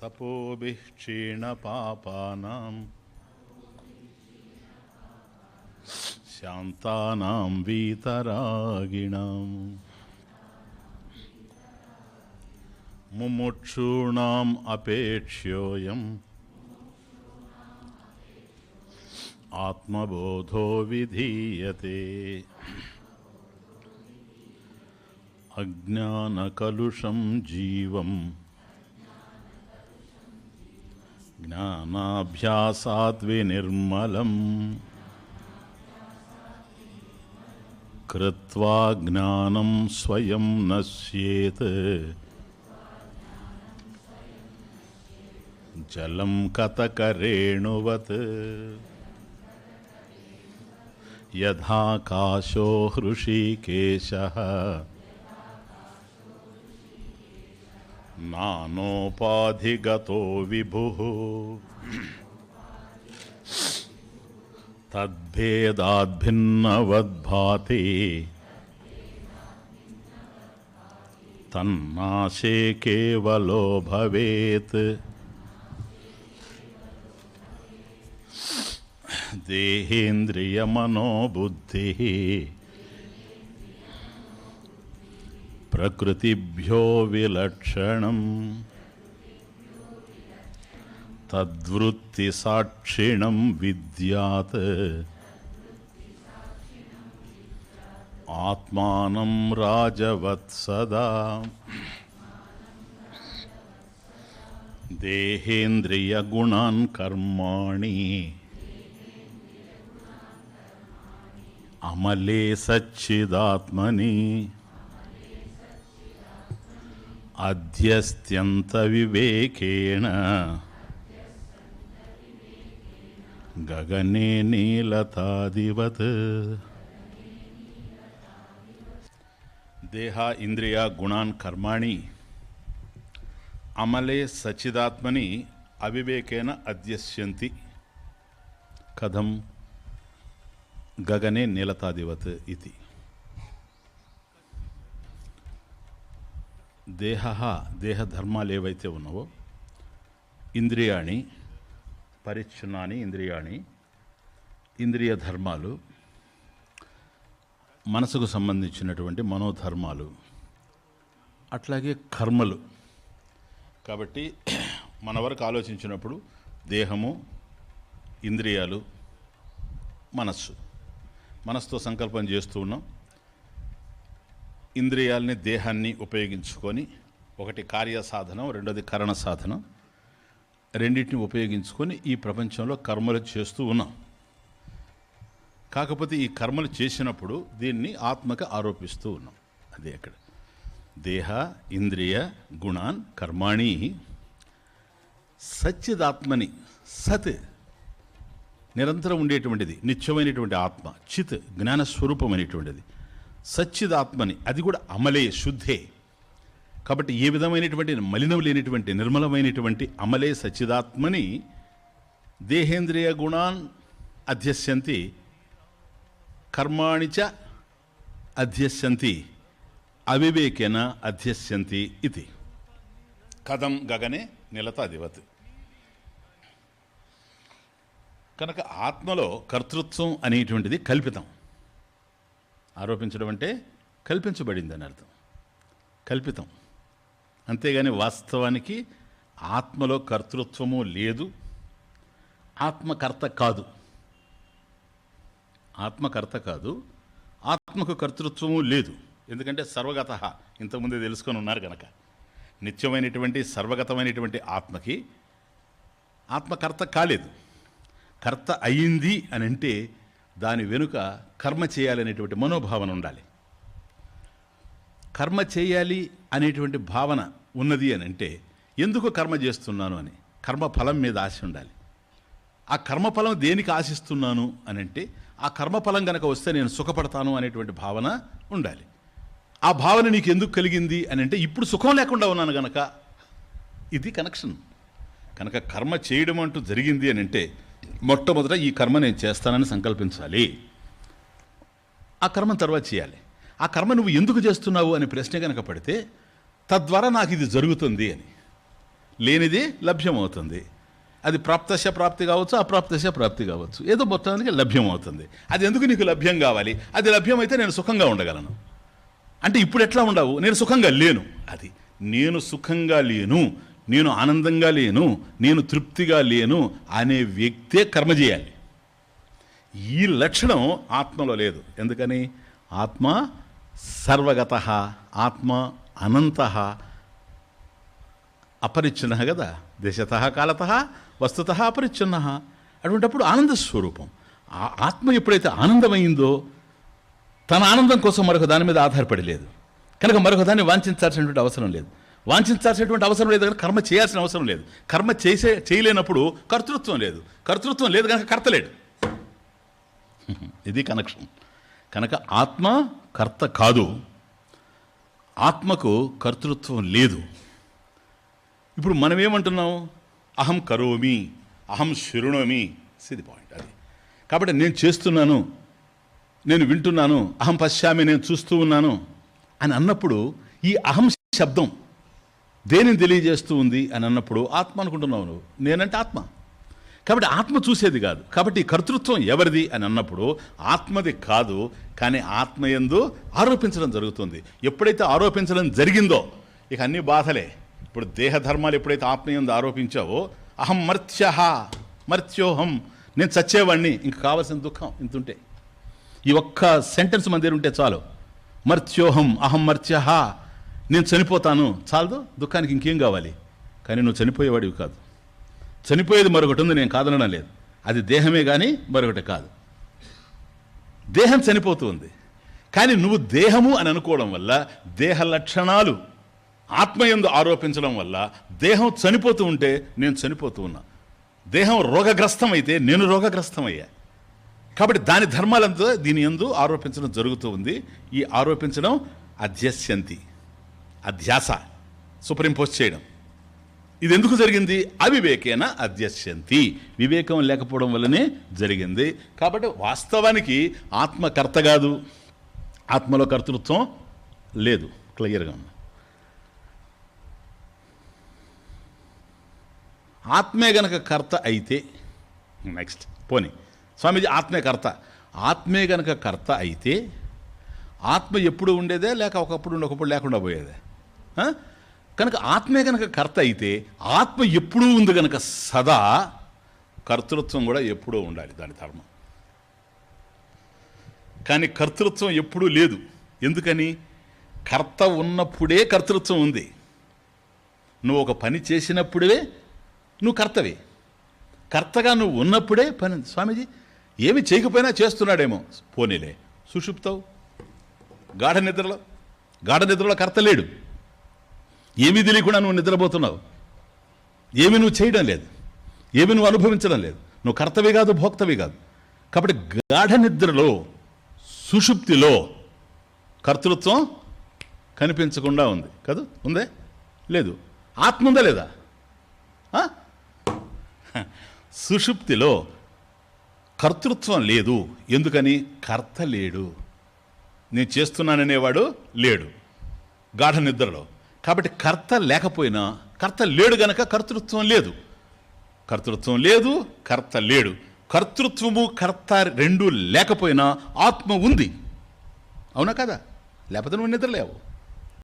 తపోభిః క్షీణపాపానాం శాంతానాం వీతరాగిణాం ముముక్షూణాం అపేక్ష్యోయం ఆత్మబోధో విధీయతే. అజ్ఞానకలుషం జీవం జ్ఞానాభ్యాసాత్ వినిర్మలం కృత్వా జ్ఞానం స్వయం నశ్యేత్ జలం కతకరేణువత్ యథాకాశో హృషీకేశః నానోపాధిగతో విభుః తద్భేదాద్భిన్నవద్భాతి తన్నాశే కేవలో భవేత్. దేహేంద్రియమనోబుద్ధిః ప్రకృతిభ్యో విలక్షణం తద్వృత్తిసాక్షిణం విద్యాత్ ఆత్మానం రాజవత్సదా. దేహేంద్రియగుణాన్ కర్మాణి అమలే సచ్చిదాత్మని అధ్యస్త్యంత వివేకేన గగనే నీలతాదివత్. దేహ ఇంద్రియ గుణాన్ కర్మాణి అమలే సచ్చిదాత్మని అవివేకేన అధ్యస్యంతి. కథం గగనే నీలతాదివత్ ఇది. దేహధర్మాలు ఏవైతే ఉన్నావో ఇంద్రియాణి పరిచ్ఛిన్నాని ఇంద్రియాణి ఇంద్రియ ధర్మాలు, మనసుకు సంబంధించినటువంటి మనోధర్మాలు, అట్లాగే కర్మలు. కాబట్టి మన వరకు ఆలోచించినప్పుడు దేహము, ఇంద్రియాలు, మనస్సుతో సంకల్పం చేస్తూ ఉన్నాం. ఇంద్రియాలని దేహాన్ని ఉపయోగించుకొని, ఒకటి కార్యసాధనం, రెండోది కరణ సాధనం, రెండింటిని ఉపయోగించుకొని ఈ ప్రపంచంలో కర్మలు చేస్తూ ఉన్నాం. కాకపోతే ఈ కర్మలు చేసినప్పుడు దీన్ని ఆత్మకు ఆరోపిస్తూ ఉన్నాం. అదే అక్కడ దేహ ఇంద్రియ గుణాన్ కర్మాణి సచ్చిదాత్మని. సత్ నిరంతరం ఉండేటువంటిది, నిత్యమైనటువంటి ఆత్మ, చిత్ జ్ఞానస్వరూపమైనటువంటిది, సచ్చిదాత్మని, అది కూడా అమలే శుద్ధే. కాబట్టి ఏ విధమైనటువంటి మలినం లేనిటువంటి నిర్మలమైనటువంటి అమలే సచ్చిదాత్మని దేహేంద్రియ గుణాన్ అధ్యస్యంతి కర్మాణి చ అధ్యస్యంతి అవివేకేన అధ్యస్యంతి ఇది. కథం గగనే నిలతాదివత్. కనుక ఆత్మలో కర్తృత్వం అనేటువంటిది కల్పితం. ఆరోపించడం అంటే కల్పించబడింది అని అర్థం, కల్పితం. అంతేగాని వాస్తవానికి ఆత్మలో కర్తృత్వము లేదు, ఆత్మకర్త కాదు. ఆత్మకర్త కాదు, ఆత్మకు కర్తృత్వము లేదు. ఎందుకంటే సర్వగత, ఇంతకుముందే తెలుసుకొని ఉన్నారు కనుక. నిత్యమైనటువంటి సర్వగతమైనటువంటి ఆత్మకి ఆత్మకర్త కాలేదు. కర్త అయింది అని అంటే దాని వెనుక కర్మ చేయాలనేటువంటి మనోభావన ఉండాలి. కర్మ చేయాలి అనేటువంటి భావన ఉన్నది అని అంటే ఎందుకు కర్మ చేస్తున్నాను అని కర్మఫలం మీద ఆశ ఉండాలి. ఆ కర్మఫలం దేనికి ఆశిస్తున్నాను అని అంటే ఆ కర్మఫలం కనుక వస్తే నేను సుఖపడతాను అనేటువంటి భావన ఉండాలి. ఆ భావన నీకు ఎందుకు కలిగింది అని అంటే ఇప్పుడు సుఖం లేకుండా ఉన్నాను కనుక. ఇది కనెక్షన్. కనుక కర్మ చేయడం అంటూ జరిగింది అని అంటే మొట్టమొదట ఈ కర్మ నేను చేస్తానని సంకల్పించాలి. ఆ కర్మ తర్వాత చేయాలి. ఆ కర్మ నువ్వు ఎందుకు చేస్తున్నావు అనే ప్రశ్న కనుక పడితే తద్వారా నాకు ఇది జరుగుతుంది అని. లేనిది లభ్యమవుతుంది. అది ప్రాప్తశ ప్రాప్తి కావచ్చు, అప్రాప్తశ ప్రాప్తి కావచ్చు, ఏదో మొత్తానికి లభ్యమవుతుంది. అది ఎందుకు నీకు లభ్యం కావాలి? అది లభ్యమైతే నేను సుఖంగా ఉండగలను. అంటే ఇప్పుడు ఎట్లా ఉండవు? నేను సుఖంగా లేను. అది నేను సుఖంగా లేను, నేను ఆనందంగా లేను, నేను తృప్తిగా లేను అనే వ్యక్తే కర్మ చేయాలి. ఈ లక్షణం ఆత్మలో లేదు. ఎందుకని? ఆత్మ సర్వగత, ఆత్మ అనంత, అపరిచ్ఛిన్న కదా, దేశత కాలత వస్తుత అపరిచ్ఛిన్న. అటువంటిప్పుడు ఆనంద స్వరూపం. ఆ ఆత్మ ఎప్పుడైతే ఆనందమైందో తన ఆనందం కోసం మరొక దాని మీద ఆధారపడి లేదు కనుక మరొక దాన్ని వాంఛించాల్సినటువంటి అవసరం లేదు. వాంఛించాల్సినటువంటి అవసరం లేదు కనుక కర్మ చేయాల్సిన అవసరం లేదు. కర్మ చేయలేనప్పుడు కర్తృత్వం లేదు. కర్తృత్వం లేదు కనుక కర్త లేడు. ఇది కనెక్షన్. కనుక ఆత్మ కర్త కాదు, ఆత్మకు కర్తృత్వం లేదు. ఇప్పుడు మనం ఏమంటున్నాం? అహం కరోమి, అహం శృణోమి. ఇది పాయింట్. అది కాబట్టి నేను చేస్తున్నాను, నేను వింటున్నాను, అహం పశ్యామి, నేను చూస్తూ ఉన్నాను అని అన్నప్పుడు ఈ అహం శబ్దం దేనిని తెలియజేస్తూ ఉంది అని అన్నప్పుడు ఆత్మ అనుకుంటున్నావు నువ్వు. నేనంటే ఆత్మ. కాబట్టి ఆత్మ చూసేది కాదు. కాబట్టి కర్తృత్వం ఎవరిది అని అన్నప్పుడు ఆత్మది కాదు, కానీ ఆత్మయందు ఆరోపించడం జరుగుతుంది. ఎప్పుడైతే ఆరోపించడం జరిగిందో ఇక అన్ని బాధలే. ఇప్పుడు దేహధర్మాలు ఎప్పుడైతే ఆత్మయందు ఆరోపించావో, అహం మర్త్యః మర్త్యోహం, నేను చచ్చేవాడిని, ఇంక కావాల్సిన దుఃఖం ఇంతుంటే. ఈ ఒక్క సెంటెన్స్ మన దగ్గర ఉంటే చాలు. మర్త్యోహం అహం మర్త్యః, నేను చనిపోతాను, చాలదు దుఃఖానికి ఇంకేం కావాలి. కానీ నువ్వు చనిపోయేవాడివి కాదు. చనిపోయేది మరొకటి ఉంది, నేను కాదనడం లేదు. అది దేహమే కానీ మరొకటి కాదు. దేహం చనిపోతూ ఉంది, కానీ నువ్వు దేహము అని అనుకోవడం వల్ల, దేహ లక్షణాలు ఆత్మయందు ఆరోపించడం వల్ల దేహం చనిపోతూ ఉంటే నేను చనిపోతూ ఉన్నా. దేహం రోగగ్రస్తం అయితే నేను రోగగ్రస్తమయ్యా. కాబట్టి దాని ధర్మాలంతా దీని యందు ఆరోపించడం జరుగుతూ ఉంది. ఈ ఆరోపించడం అధ్యస్యంతి, అధ్యాస, సూపర్ ఇంపోజ్ చేయడం. ఇది ఎందుకు జరిగింది? అవివేకేన అధ్యస్యంతి, వివేకం లేకపోవడం వల్లనే జరిగింది. కాబట్టి వాస్తవానికి ఆత్మ కర్త కాదు, ఆత్మలో కర్తృత్వం లేదు. క్లియర్గా ఉంది. ఆత్మే గనక కర్త అయితే, నెక్స్ట్ పోనీ స్వామీజీ ఆత్మే కర్త. ఆత్మే గనక కర్త అయితే ఆత్మ ఎప్పుడు ఉండేదే, లేక ఒకప్పుడు ఒకప్పుడు లేకుండా పోయేదే. కనుక ఆత్మే గనక కర్త అయితే ఆత్మ ఎప్పుడూ ఉంది గనక సదా కర్తృత్వం కూడా ఎప్పుడూ ఉండాలి, దాని ధర్మం. కానీ కర్తృత్వం ఎప్పుడూ లేదు. ఎందుకని? కర్త ఉన్నప్పుడే కర్తృత్వం ఉంది. నువ్వు ఒక పని చేసినప్పుడే నువ్వు కర్తవి. కర్తగా నువ్వు ఉన్నప్పుడే పని. స్వామీజీ ఏమి చేయకపోయినా చేస్తున్నాడేమో, పోనీలే. సుషుప్తవు, గాఢ నిద్రలో కర్త లేడు. ఏమీ తెలియకుండా నువ్వు నిద్రపోతున్నావు. ఏమి నువ్వు చేయడం లేదు, ఏమి నువ్వు అనుభవించడం లేదు. నువ్వు కర్తవి కాదు, భోక్తవి కాదు. కాబట్టి గాఢ నిద్రలో, సుషుప్తిలో కర్తృత్వం కనిపించకుండా ఉంది కదా? ఉందే? లేదు. ఆత్మ ఉందా లేదా? సుషుప్తిలో కర్తృత్వం లేదు. ఎందుకని? కర్త లేడు. నేను చేస్తున్నాననేవాడు లేడు గాఢ నిద్రలో. కాబట్టి కర్త లేకపోయినా, కర్త లేడు గనక కర్తృత్వం లేదు. కర్తృత్వం లేదు, కర్త లేడు. కర్తృత్వము కర్త రెండు లేకపోయినా ఆత్మ ఉంది. అవునా కదా? లేకపోతే నువ్వు నిద్రలేవు.